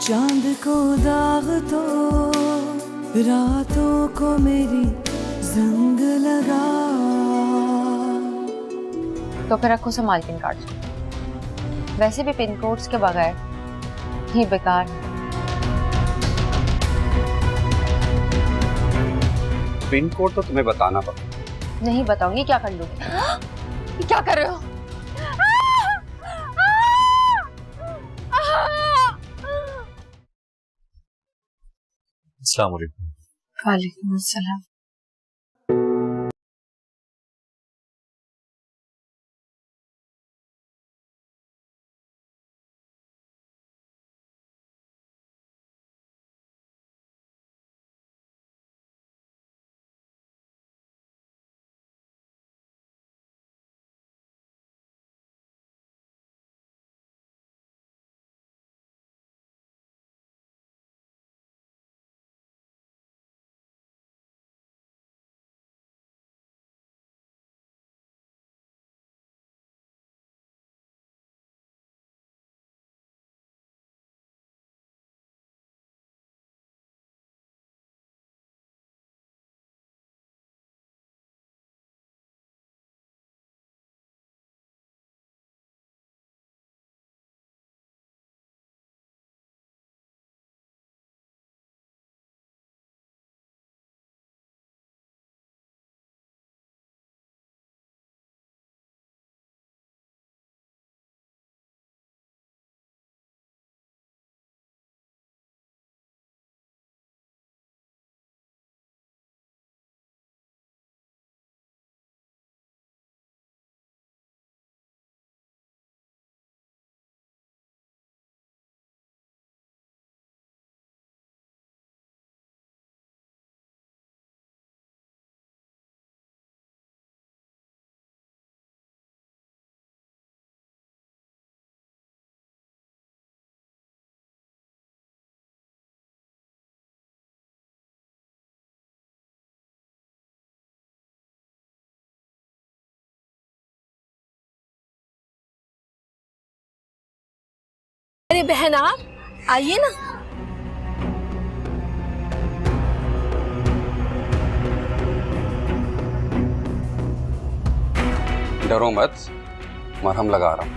चांद को दाग तो रातों को मेरी जंग लगा। तो फिर रखो संभाल पिन कार्ड। वैसे भी पिन कोड्स के बगैर ये बेकार है। पिन कोड तो तुम्हें बताना पड़ेगा। नहीं बताऊंगी, क्या कर लोगे? क्या कर रहे हो? अस्सलाम वालेकुम। वालेकुम अस्सलाम। अरे बहन आप आइए ना। डरो मत, मरहम लगा रहा हूँ।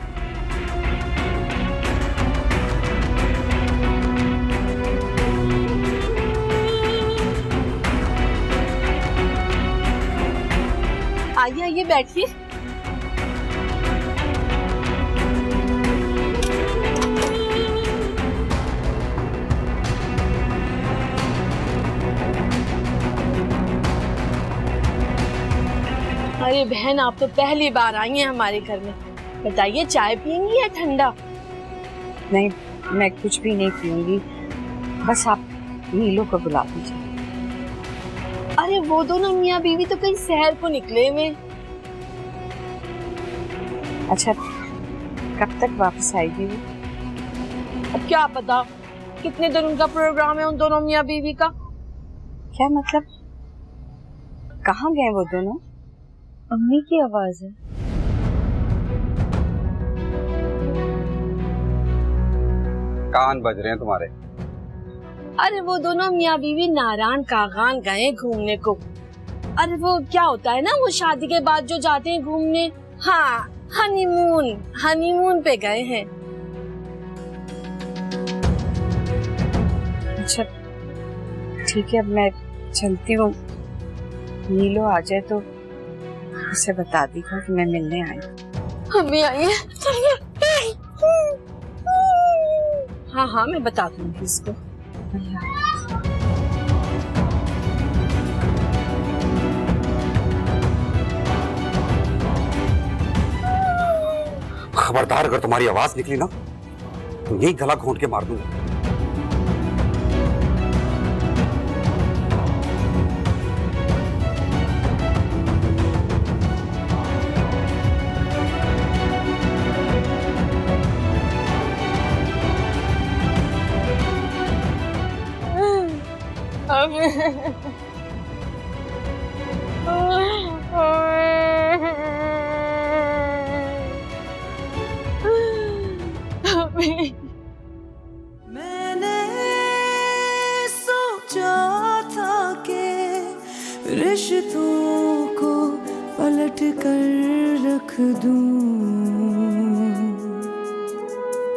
आइए आइए बैठिए। अरे बहन आप तो पहली बार आई हैं हमारे घर में। बताइए चाय पियेंगी या ठंडा? नहीं, मैं कुछ भी नहीं पीऊंगी, बस आप नीलू को बुला दीजिए। अरे वो दोनों मियाँ बीवी तो कहीं शहर को निकले हुए। अच्छा, कब तक वापस आएगी वो? अब क्या पता कितने दिन उनका प्रोग्राम है उन दोनों मियाँ बीवी का। क्या मतलब, कहाँ गए वो दोनों? अम्मी की आवाज है। कान बज रहे हैं तुम्हारे। अरे वो दोनों मियाँ बीवी नारायण कागान गए घूमने को। अरे वो क्या होता है ना, वो शादी के बाद जो जाते हैं घूमने, हाँ हनीमून पे गए हैं। अच्छा ठीक है, अब मैं चलती हूँ। नीलू आ जाए तो उसे बता दीजिए कि मैं मिलने आई। हमें आइए। हाँ हाँ मैं बता दूंगी इसको। खबरदार, अगर तुम्हारी आवाज निकली ना तो यही गला घोंट के मार दूंगा। मैंने रिश्तों को पलट कर रख दूं,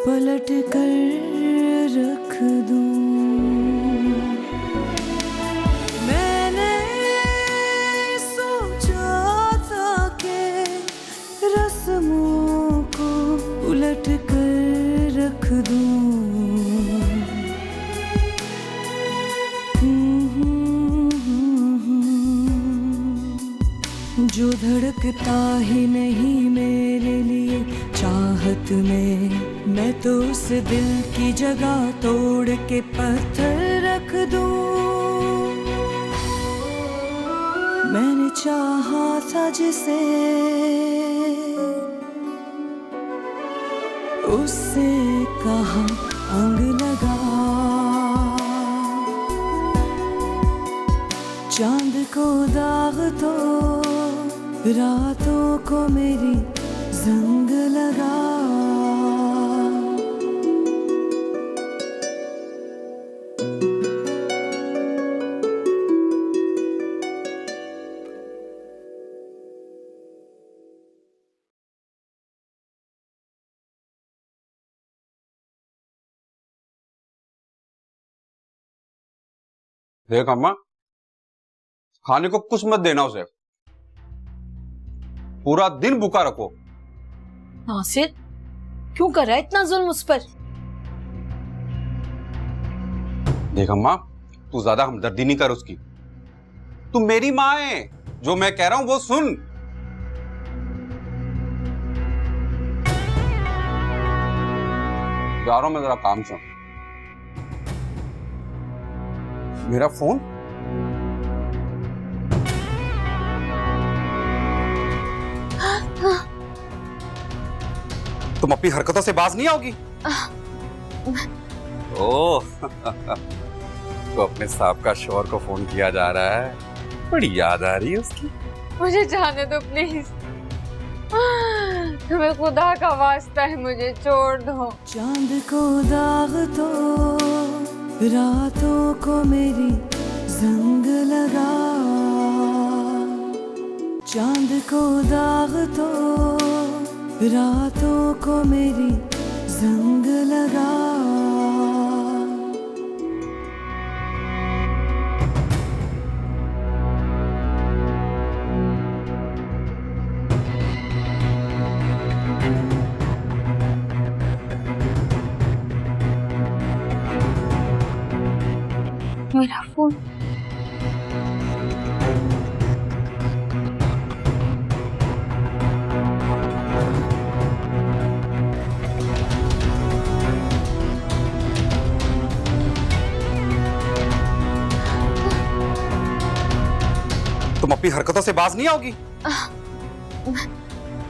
पलट कर रख दूं। मैंने सोचा था कि रस्मों को उलट कर रख दूं, जो धड़कता ही नहीं मेरे लिए चाहत में, मैं तो उस दिल की जगह तोड़ के पत्थर रख दूं। मैंने चाहा था जिसे उससे कहा अंग लगा, चांद को दाग तो रातों को मेरी जंग लगा। देख अम्मा, खाने को कुछ मत देना उसे, पूरा दिन भूखा रखो। नासिर, क्यों कर रहा है इतना जुल्म उस पर? देख अम्मा, तू ज्यादा हमदर्दी नहीं कर उसकी। तू मेरी माँ है, जो मैं कह रहा हूं वो सुन। जा रहा हूं मैं जरा काम से। मेरा फोन? तुम अपनी हरकतों से बाज नहीं आओगी? ओह, तो अपने साहबका शौहर को फोन किया जा रहा है, बड़ी याद आ रही है उसकी। मुझे जाने दो प्लीज, तुम्हें खुदा का वास्ता है, मुझे छोड़ दो। चांद को दाग तो रातों को मेरी जंग लगा, चांद को दाग तो रातों को मेरी जंग लगा। मेरा फोन। तुम अपनी हरकतों से बाज नहीं आओगी?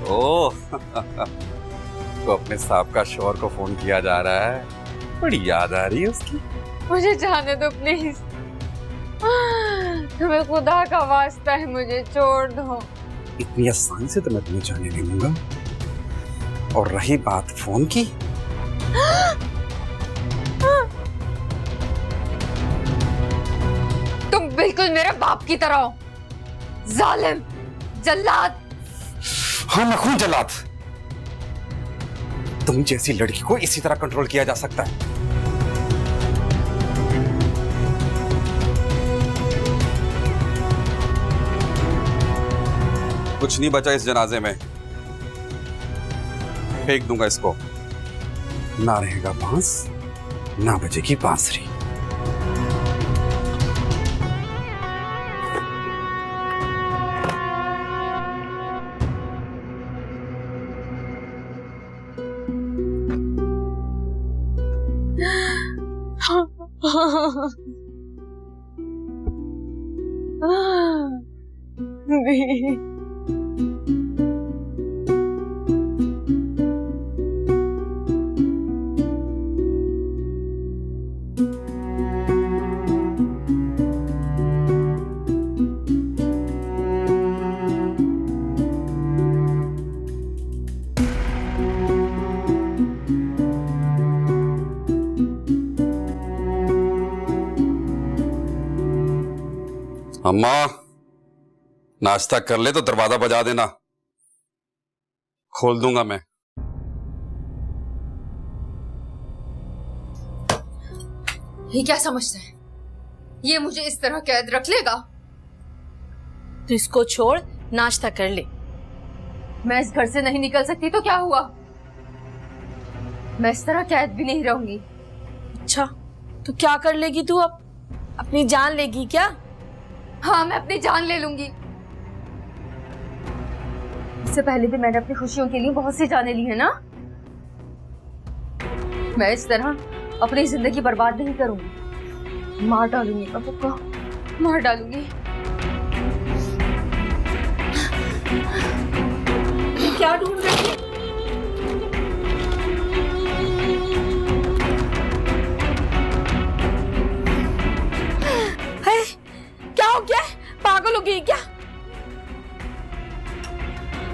ओह, तो अपने साहबका शौहर को फोन किया जा रहा है, बड़ी याद आ रही है उसकी। मुझे जाने दो प्लीज, तुम्हें खुदा का वास्ता है, मुझे छोड़ दो। इतनी आसानी से तो मैं तुम्हें जाने नहीं दूंगा। और रही बात फोन की, तुम बिल्कुल मेरे बाप की तरह हो, जालिम, जल्लाद। हाँ मैं खून जल्लाद। तुम जैसी लड़की को इसी तरह कंट्रोल किया जा सकता है। कुछ नहीं बचा इस जनाजे में, फेंक दूंगा इसको। ना रहेगा बांस, ना बजेगी बांसुरी। अम्मा, नाश्ता कर ले तो दरवाजा बजा देना, खोल दूंगा मैं। ये क्या समझता है? ये मुझे इस तरह कैद रख लेगा? तो इसको छोड़, नाश्ता कर ले। मैं इस घर से नहीं निकल सकती तो क्या हुआ? मैं इस तरह कैद भी नहीं रहूंगी। अच्छा, तो क्या कर लेगी तू अब? अपनी जान लेगी क्या? हाँ, मैं अपनी जान ले लूंगी। इससे पहले भी मैंने अपनी खुशियों के लिए बहुत सी जानें ली है ना। मैं इस तरह अपनी जिंदगी बर्बाद नहीं करूंगी। मार डालूंगी पापा को, मार डालूंगी। क्या ढूंढ रही है? क्या हो गया? पागल हो गई क्या?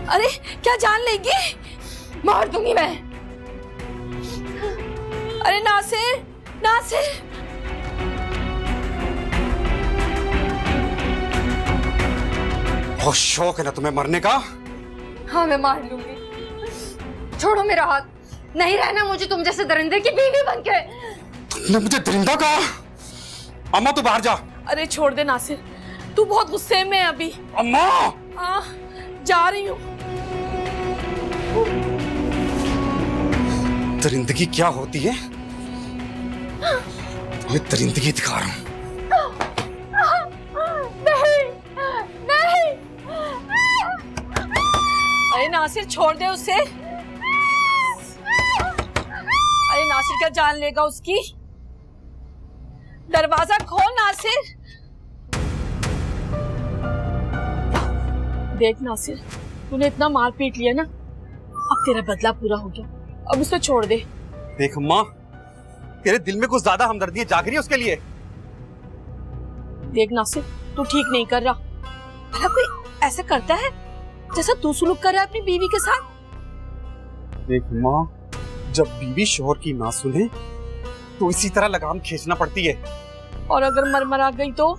अरे क्या जान लेगी? मार दूंगी मैं। अरे नासिर, नासिर। बहुत शौक है ना तुम्हें मरने का? हाँ, मैं मार लूंगी। छोड़ो मेरा हाथ। नहीं रहना मुझे तुम जैसे दरिंदे की बीवी बनके। तुमने मुझे दरिंदा कहा? अम्मा तू बाहर जा। अरे छोड़ दे नासिर, तू बहुत गुस्से में है अभी। अम्मा! हाँ, जा रही हूँ। दरिंदगी क्या होती है? तुम्हें दरिंदगी दिखा रहा हूँ। नहीं, नहीं। अरे नासिर छोड़ दे उसे। अरे नासिर क्या जान लेगा उसकी? दरवाजा खोल नासिर। देख नासिर, तूने इतना मार पीट लिया ना, अब तेरा बदला पूरा हो गया, अब उसे छोड़ दे। देख अम्मा, तेरे दिल में कुछ ज्यादा हमदर्दी जाग रही है उसके लिए। देख नासिर, तू ठीक नहीं कर रहा। भला कोई ऐसा करता है जैसा तू सुलूक कर रहा है अपनी बीवी के साथ? देख अम्मा, जब बीवी शोहर की ना सुने तो इसी तरह लगाम खींचना पड़ती है। और अगर मर गई तो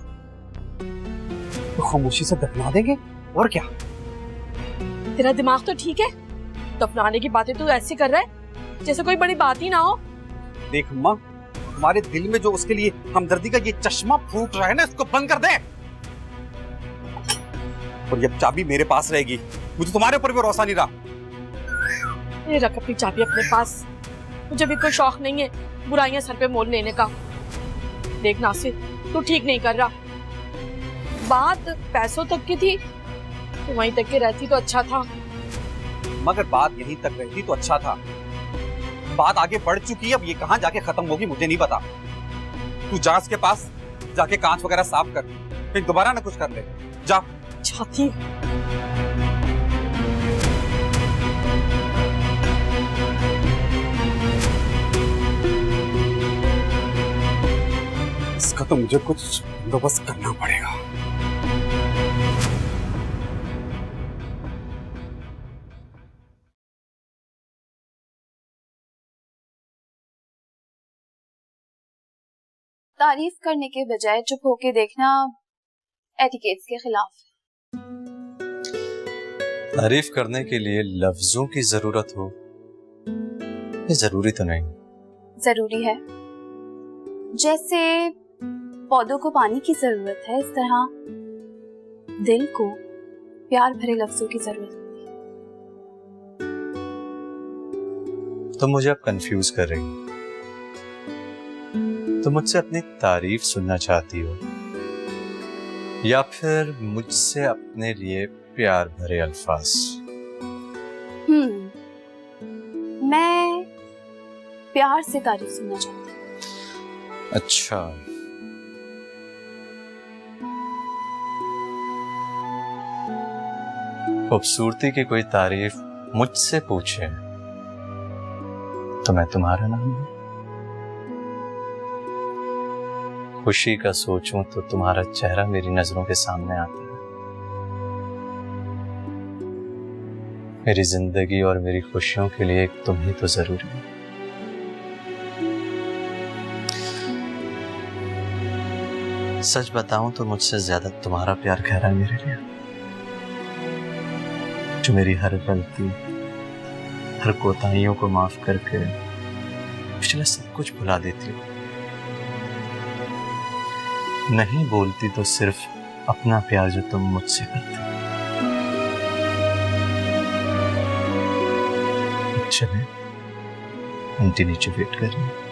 खामोशी से दफना देंगे, और क्या। तेरा दिमाग तो ठीक है? दफनाने की बातें तू ऐसे कर रहा है जैसे कोई बड़ी बात ही ना हो। देख अम्मा, हमारे दिल में जो उसके लिए हमदर्दी का ये चश्मा फूट रहा है ना, इसको बंद कर दे। और ये चाबी मेरे पास रहेगी, मुझे तुम्हारे ऊपर भी भरोसा नहीं रहा। ये रख अपनी चाबी अपने पास, मुझे भी कोई शौक नहीं है बुराइयां सर पे मोल लेने का। देख नासिर, तू ठीक नहीं कर रहा। बात पैसों तक की थी तो वहीं तक के रहती तो अच्छा था। मगर बात यहीं तक रहती तो अच्छा था। बात आगे बढ़ चुकी है, अब ये कहां जाके खत्म होगी मुझे नहीं पता। तू जा उसके पास, जाके कांच वगैरह साफ कर, फिर दोबारा ना कुछ कर ले। जा। छाती। इसका तो मुझे कुछ बंदोबस्त करना पड़ेगा। तारीफ करने के बजाय चुप होके देखना एटिकेट्स के खिलाफ है। तारीफ करने के लिए लफ्जों की जरूरत हो, ये जरूरी तो नहीं। जरूरी है। जैसे पौधों को पानी की जरूरत है, इस तरह दिल को प्यार भरे लफ्जों की जरूरत होती है। तुम मुझे अब कंफ्यूज कर रही हो। तुम मुझसे अपनी तारीफ सुनना चाहती हो या फिर मुझसे अपने लिए प्यार भरे अल्फाज? मैं प्यार से तारीफ सुनना चाहती हूँ। अच्छा, खूबसूरती की कोई तारीफ मुझसे पूछे तो मैं तुम्हारा नाम लूं? खुशी का सोचूं तो तुम्हारा चेहरा मेरी नजरों के सामने आता है। मेरी जिंदगी और मेरी खुशियों के लिए तुम ही तो जरूरी है। सच बताऊं तो मुझसे ज्यादा तुम्हारा प्यार गहरा है मेरे लिए। जो मेरी हर गलती, हर कोताहियों को माफ करके पिछला सब कुछ भुला देती हो। नहीं बोलती तो सिर्फ अपना प्यार जो तुम मुझसे करते हो। चले, आंटी नीचे वेट कर रही है।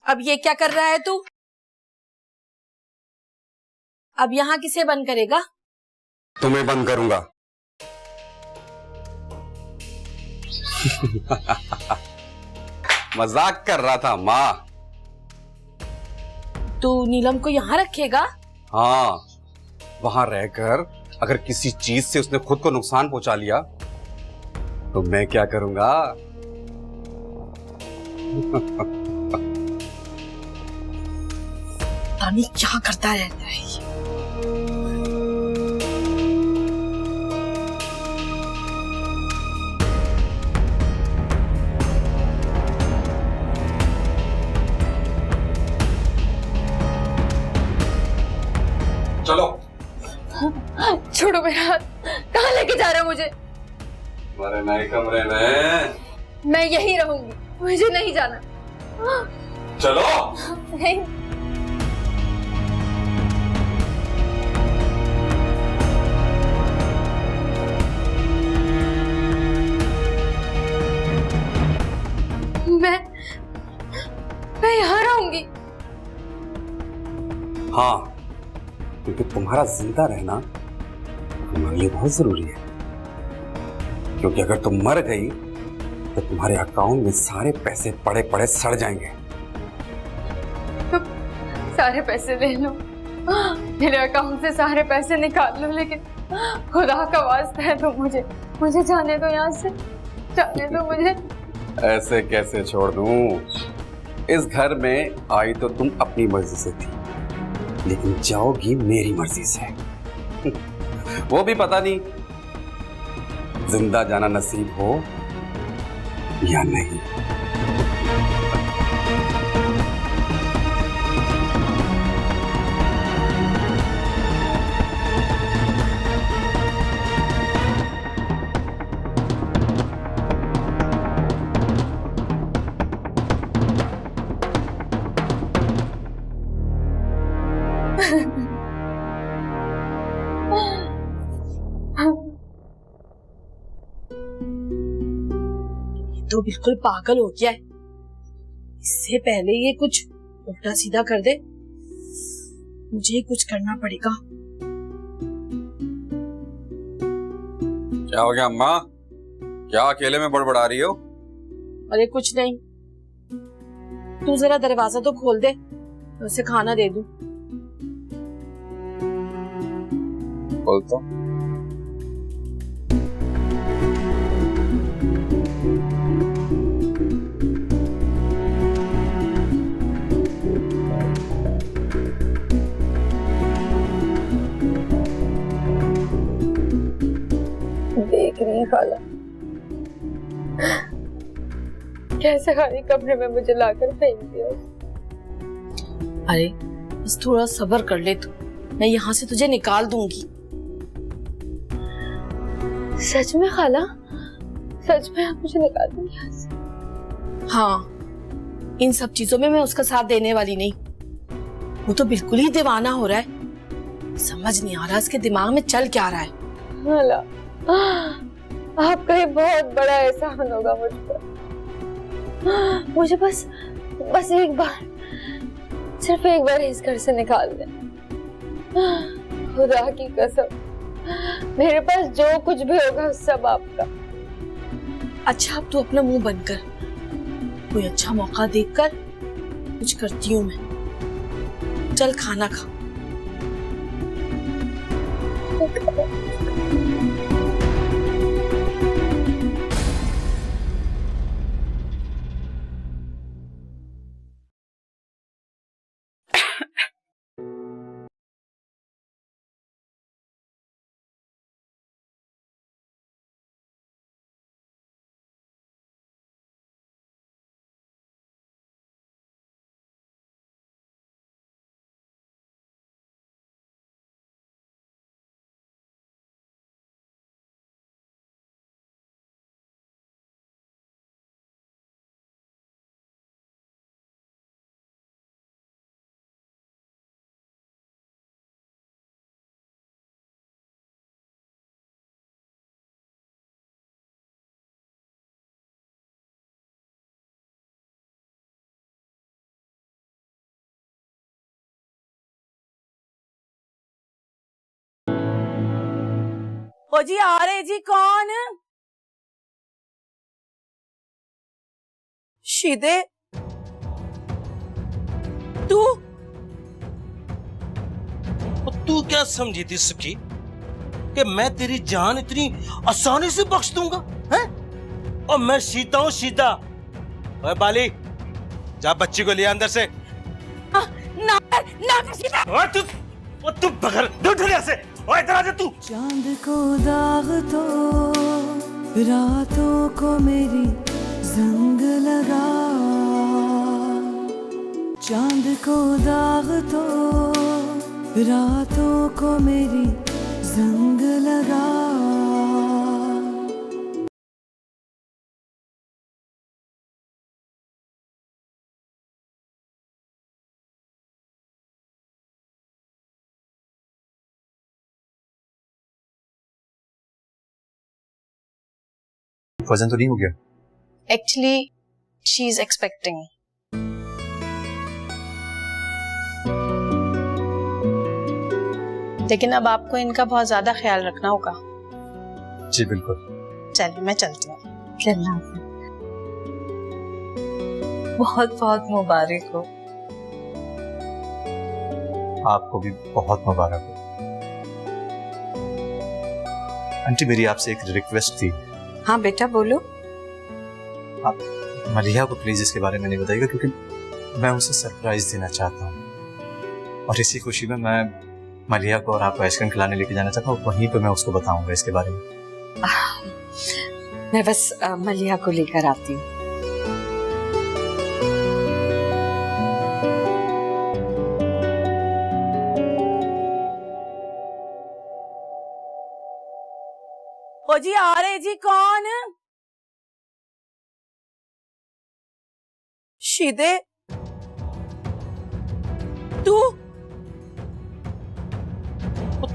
अब ये क्या कर रहा है तू? अब यहाँ किसे बंद करेगा? तुम्हें बंद करूंगा। मजाक कर रहा था माँ। तू नीलम को यहाँ रखेगा? हाँ, वहां रहकर अगर किसी चीज से उसने खुद को नुकसान पहुंचा लिया तो मैं क्या करूंगा? तानी क्या करता रहता है ये? चलो। छोड़ो मेरा हाथ, कहाँ लेके जा रहे हो मुझे? तुम्हारे नए कमरे में। मैं यहीं रहूंगी, मुझे नहीं जाना। चलो। नहीं। मैं यहाँ रहूंगी। हाँ, क्योंकि तुम्हारा जिंदा रहना हमारे लिए बहुत जरूरी है। क्योंकि अगर तुम मर गई तो तुम्हारे अकाउंट में सारे पैसे पड़े पड़े सड़ जाएंगे। तो सारे पैसे ले लो, मेरे अकाउंट से सारे पैसे निकाल लो, लेकिन खुदा का वास्ता है तो मुझे जाने दो यहाँ से, जाने दो मुझे। ऐसे कैसे छोड़ दूं? इस घर में आई तो तुम अपनी मर्जी से थी, लेकिन जाओगी मेरी मर्जी से। वो भी पता नहीं जिंदा जाना नसीब हो या नहीं। तो बिल्कुल पागल हो गया है। इससे पहले ये कुछ उल्टा सीधा कर दे, मुझे कुछ करना पड़ेगा। क्या हो गया अम्मा? क्या अकेले में बड़बड़ा रही हो? अरे कुछ नहीं, तू जरा दरवाजा तो खोल दे, मैं उसे खाना दे दूं। बोलता देख रही है खाला, कैसे खाली कमरे में मुझे लाकर फेंक दिया। अरे बस थोड़ा सब्र कर ले तू, मैं यहाँ से तुझे निकाल दूंगी। सच में खाला? सच में आप मुझे निकाल देंगे यहाँ से? हाँ, इन सब चीजों में मैं उसका साथ देने वाली नहीं। वो तो बिल्कुल ही दीवाना हो रहा है, समझ नहीं आ रहा इसके दिमाग में चल क्या रहा है। खाला, आपका ये बहुत बड़ा एहसान होगा मुझ पर। मुझे बस एक बार, सिर्फ एक बार इस घर से निकाल दे। खुदा की कसम, मेरे पास जो कुछ भी होगा सब आपका। अच्छा अब तू अपना मुंह बंद कर, कोई अच्छा मौका देखकर कुछ करती हूँ मैं। चल खाना खा। ओ जी आ रहे जी, कौन? शीदे तू? तू क्या समझी थी सखी कि मैं तेरी जान इतनी आसानी से बख्श दूंगा, हैं? और मैं सीता हूं सीता। ओए बाली, जा बच्ची को लिया अंदर से। ना सीता। ओए तू बगैर दूर से। ओए इधर आ जा तू। चांद को दाग तो रातों को मेरी जंग लगा, चांद को दाग तो रातों को मेरी जंग लगा। वजन तो नहीं हो गया? Actually, she is expecting. लेकिन अब आपको इनका बहुत ज्यादा ख्याल रखना होगा। जी बिल्कुल। चलिए मैं चलती हूँ। चलना बहुत बहुत मुबारक हो। आपको भी बहुत मुबारक हो। आंटी मेरी आपसे एक रिक्वेस्ट थी। हाँ बेटा बोलो। आप मलिहा को प्लीज इसके बारे में नहीं बताइएगा, क्योंकि मैं उसे सरप्राइज देना चाहता हूँ और इसी खुशी में मैं मलिहा को और आपको आइसक्रीम खिलाने लेके जाना चाहता हूँ। वहीं पे मैं उसको बताऊंगा इसके बारे में। मैं बस मलिहा को लेकर आती हूँ। ओ जी आ रहे जी, कौन? शीदे तू?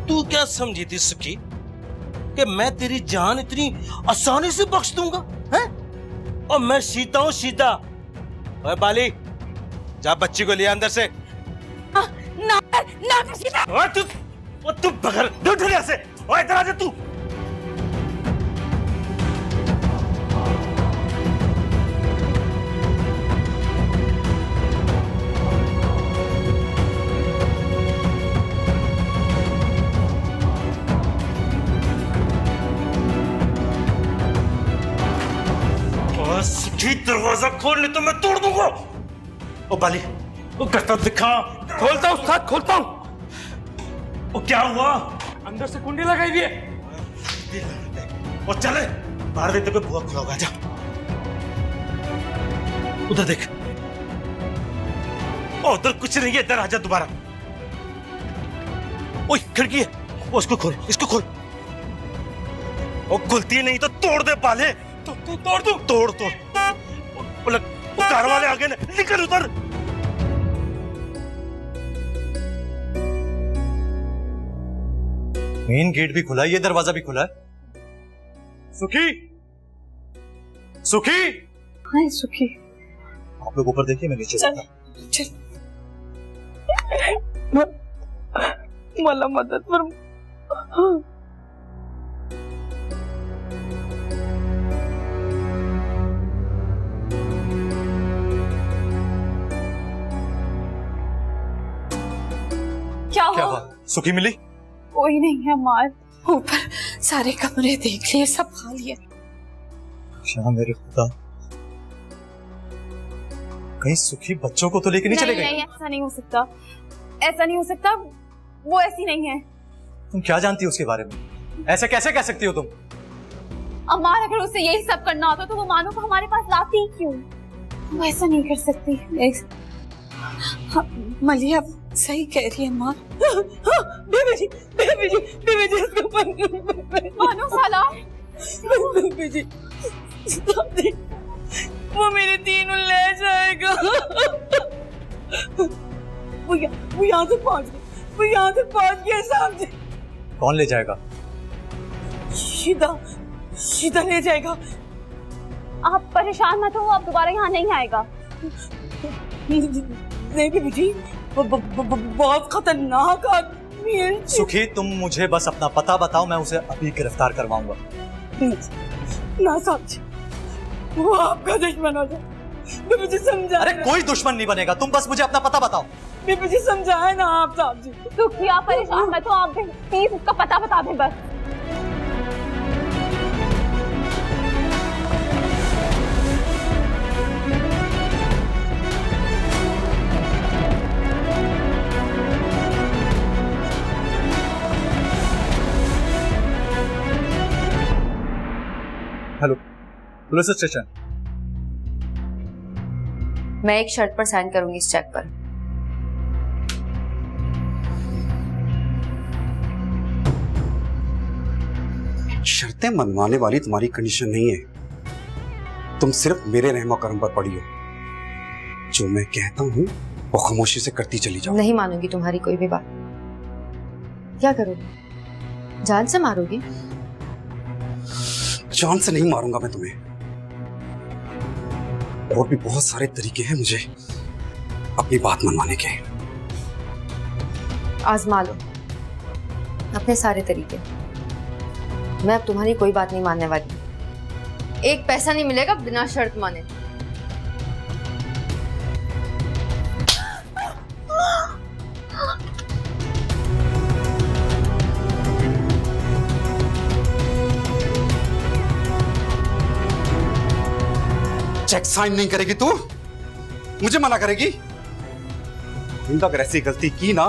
तू क्या समझी थी सखी कि मैं तेरी जान इतनी आसानी से बख्श दूंगा, हैं? और मैं सीता हूं सीता। ओए बाली, जा बच्ची को लिया अंदर से। ना सीता। ओए तू बगैर दूर से। ओए इधर आ जा तू। सखी दरवाजा खोल, नहीं तो मैं तोड़ दूंगा। ओ बाली, वो करता दिखा। खोलता हूँ साथ, खोलता हूँ। वो क्या हुआ? अंदर से कुंडी लगाई हुई है। और चले बाहर देते पे बुआ खुला होगा। जा उधर देख। ओ उधर कुछ नहीं है, इधर आजा दोबारा। ओए खिड़की है, उसको खोल, इसको खोल। ओ खुलती नहीं तो तोड़ दे बाले। तू तोड़ दू। तोड़ वो कार वाले आगे ने, निकल उधर। मेन गेट भी खुला है, ये दरवाजा भी खुला है। सुखी, सुखी। हाँ सुखी। आप लोग ऊपर देखिए, मैं नीचे जाता हूं। मला मदद कर। क्या क्या हुआ? बात? सुखी मिली? कोई नहीं है मार। ऊपर सारे कमरे देख लिए, सब खाली है। क्या मेरे खुदा, कहीं सुखी बच्चों को तो लेके नहीं चले गए? नहीं, ऐसा नहीं हो सकता, ऐसा नहीं हो सकता। वो ऐसी नहीं है। तुम क्या जानती हो उसके बारे में? ऐसे कैसे कह सकती हो तुम? अमार अगर उसे यही सब करना होता तो वो मानो को हमारे पास लाती ही क्यों? वो ऐसा नहीं कर सकती। मलिहा सही कह रही है माँ। बेबी जी इसको मानो साला। बेबी जी वो मेरे तीनों ले जाएगा। वो यहाँ से पहुंच गया, वो यहाँ से पहुंच गया सामने। कौन ले जाएगा? शीदा ले जाएगा। आप परेशान मत हो, अब दोबारा यहाँ नहीं आएगा। नहीं बेबी जी, बहुत खतरनाक सुखी, तुम मुझे बस अपना पता बताओ, मैं उसे अभी गिरफ्तार करवाऊंगा। ना साहब जी, वो आपका दुश्मन हो जाए, तो मुझे समझा। अरे कोई दुश्मन नहीं बनेगा, तुम बस मुझे अपना पता बताओ। मुझे समझाए ना आप साहब जी। तो क्या परेशान मत हो आप भी, प्लीज उसका पता बता दे बस। Hello, police station. मैं एक शर्त पर साइन करूंगी इस चेक पर। शर्तें मनवाने वाली तुम्हारी कंडीशन नहीं है, तुम सिर्फ मेरे रहमो करम पर पड़ी हो। जो मैं कहता हूँ वो खामोशी से करती चली जाओ। नहीं मानूंगी तुम्हारी कोई भी बात। क्या करोगे? जान से मारोगे? जान से नहीं मारूंगा मैं तुम्हें, और भी बहुत सारे तरीके हैं मुझे अपनी बात मनवाने के। आजमा लो अपने सारे तरीके। मैं अब तुम्हारी कोई बात नहीं मानने वाली। एक पैसा नहीं मिलेगा बिना शर्त माने। चेक साइन नहीं करेगी तू? मुझे मना करेगी? अगर ऐसी गलती की ना,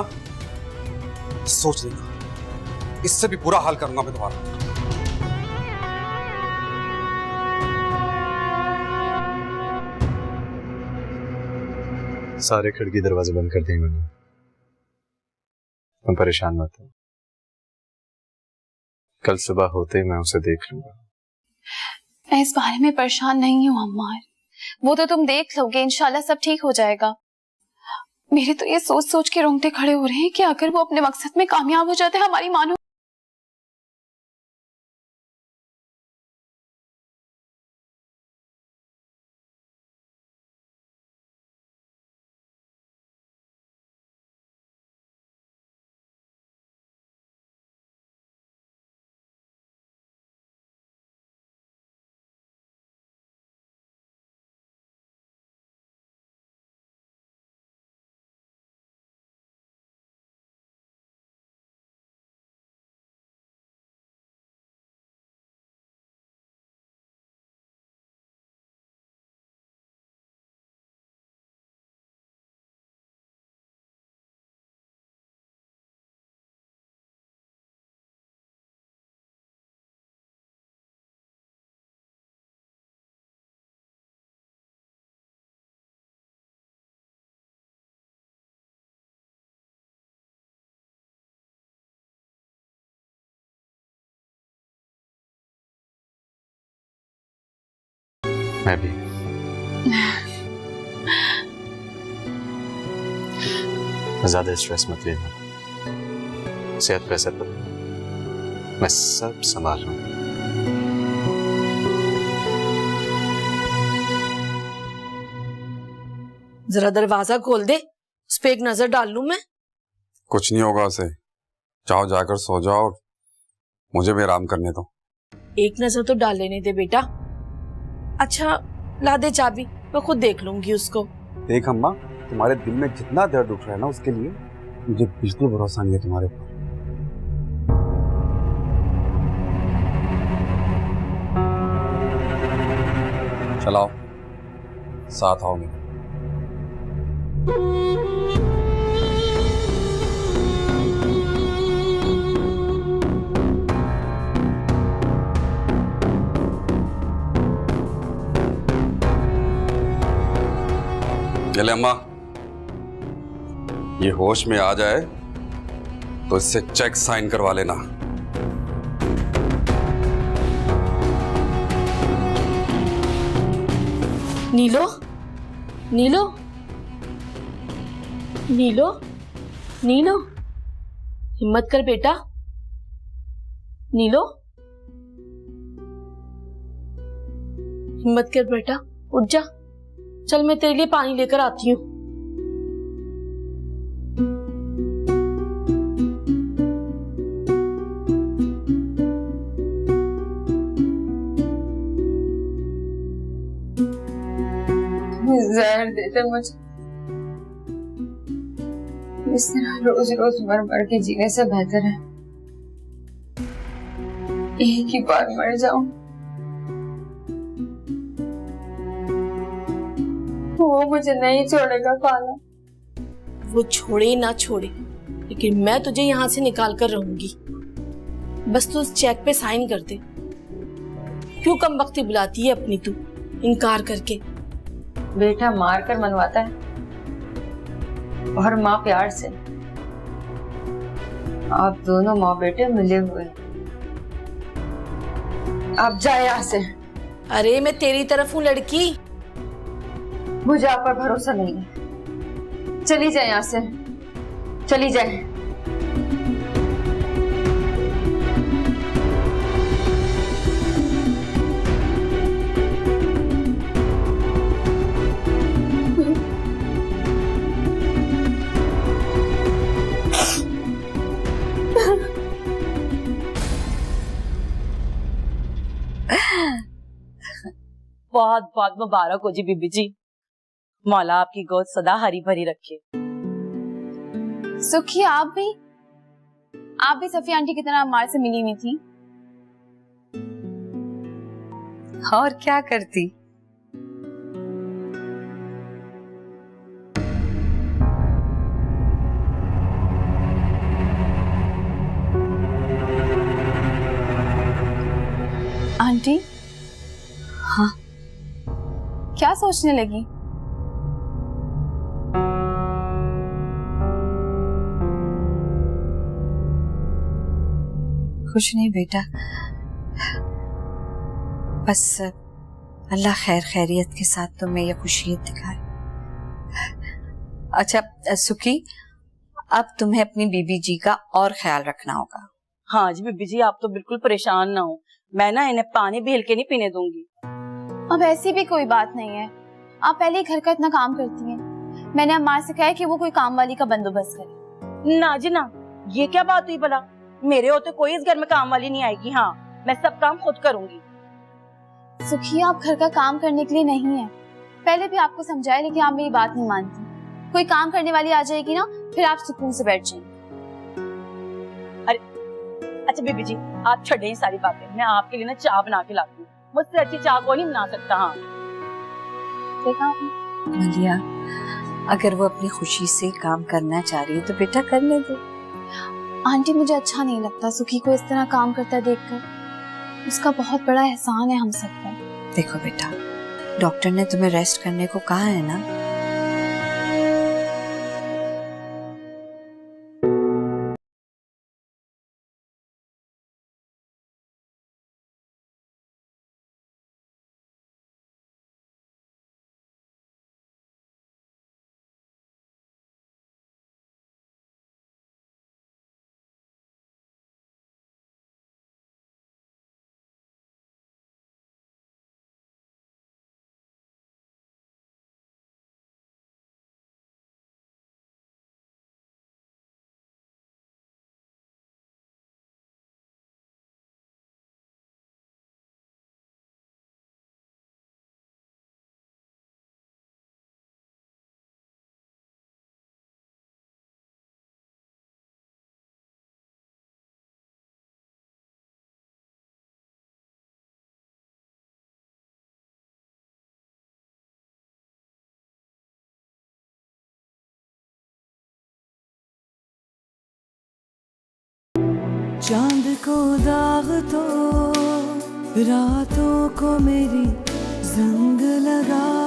सोच लेना इससे भी बुरा हाल करूंगा मैं तुम्हारा। सारे खिड़की दरवाजे बंद कर दिए मैंने, तुम परेशान मत हो। कल सुबह होते ही मैं उसे देख लूंगा। मैं इस बारे में परेशान नहीं हूँ अम्मार, वो तो तुम देख लोगे, इंशाल्लाह सब ठीक हो जाएगा। मेरे तो ये सोच सोच के रोंगटे खड़े हो रहे हैं कि अगर वो अपने मकसद में कामयाब हो जाते हैं, हमारी मानो। मैं भी। ज्यादा स्ट्रेस मत लेना, सेहत पे असर पड़ेगा, मैं सब संभाल लूंगा। जरा दरवाजा खोल दे, उस पे एक नजर डाल लूं मैं। कुछ नहीं होगा उसे, जाओ जाकर सो जाओ और मुझे भी आराम करने दो। एक नजर तो डाल लेने दे बेटा। अच्छा ला दे चाबी, मैं खुद देख लूंगी उसको। देख अम्मा, तुम्हारे दिल में जितना दर्द उठ रहा है ना, उसके लिए मुझे बिल्कुल भरोसा नहीं है तुम्हारे ऊपर। चलाओ, साथ आओ मेरे। चले अम्मा, ये होश में आ जाए तो इससे चेक साइन करवा लेना। नीलो, नीलो, नीलो, नीलो, हिम्मत कर बेटा। नीलो, हिम्मत कर बेटा, उठ जा। चल मैं तेरे लिए पानी लेकर आती हूँ। जहर देते मुझे। इस तरह रोज रोज मर मर के जीने से बेहतर है एक ही बार मर जाऊं। वो मुझे नहीं छोड़ेगा खाला। वो छोड़े ना छोड़े, लेकिन मैं तुझे यहाँ से निकाल कर रहूंगी। बस तू उस चेक पे साइन कर दे। क्यों कम वक्ती बुलाती है अपनी तू इनकार करके? बेटा मार कर मनवाता है और माँ प्यार से। आप दोनों माँ बेटे मिले हुए हैं। आप जाए यहाँ से। अरे मैं तेरी तरफ हूँ लड़की। मुझे आप पर भरोसा नहीं है। चली जाए यहाँ से, चली जाए। बहुत बहुत मुबारक हो जी बीबी जी। मौला आपकी गोद सदा हरी भरी रखे। सुखी आप भी सफी आंटी की तरह अम्मार से मिली हुई थी। और क्या करती। आंटी हाँ क्या सोचने लगी? कुछ नहीं बेटा, बस अल्लाह खैर खैरियत के साथ तुम्हें यह खुशियत दिखाए। अच्छा सुखी, अब तुम्हें अपनी बीबी जी का और ख्याल रखना होगा। हाँ जी बीबी जी, आप तो बिल्कुल परेशान ना हो। मैं ना इन्हें पानी भी हिल के नहीं पीने दूंगी। अब ऐसी भी कोई बात नहीं है, आप पहले ही घर का इतना काम करती हैं। मैंने अम्मार से कहा है कि वो कोई काम वाली का बंदोबस्त करे। ना जी ना, ये क्या बात हुई भला? मेरे होते कोई इस घर में काम वाली नहीं आएगी। हाँ, मैं सब काम खुद करूंगी। सुखी आप घर का काम करने के लिए नहीं है। पहले भी आपको समझाया, लेकिन आप मेरी बात नहीं मानती। कोई काम करने वाली आ जाएगी ना, फिर आप सुकून से बैठ जाएंगे। अच्छा बीबी जी, आप छोड़े सारी बातें। मैं आपके लिए ना चाय बना के लाती हूँ। मुझसे अच्छी चाय कोई नहीं बना सकता। हाँ देखा मलिया, अगर वो अपनी खुशी से काम करना चाह रही है तो बेटा करने दो। आंटी मुझे अच्छा नहीं लगता सुखी को इस तरह काम करता देखकर। उसका बहुत बड़ा एहसान है हम सब पर। देखो बेटा, डॉक्टर ने तुम्हें रेस्ट करने को कहा है ना। चांद को दाग तो रातों को मेरी जंग लगा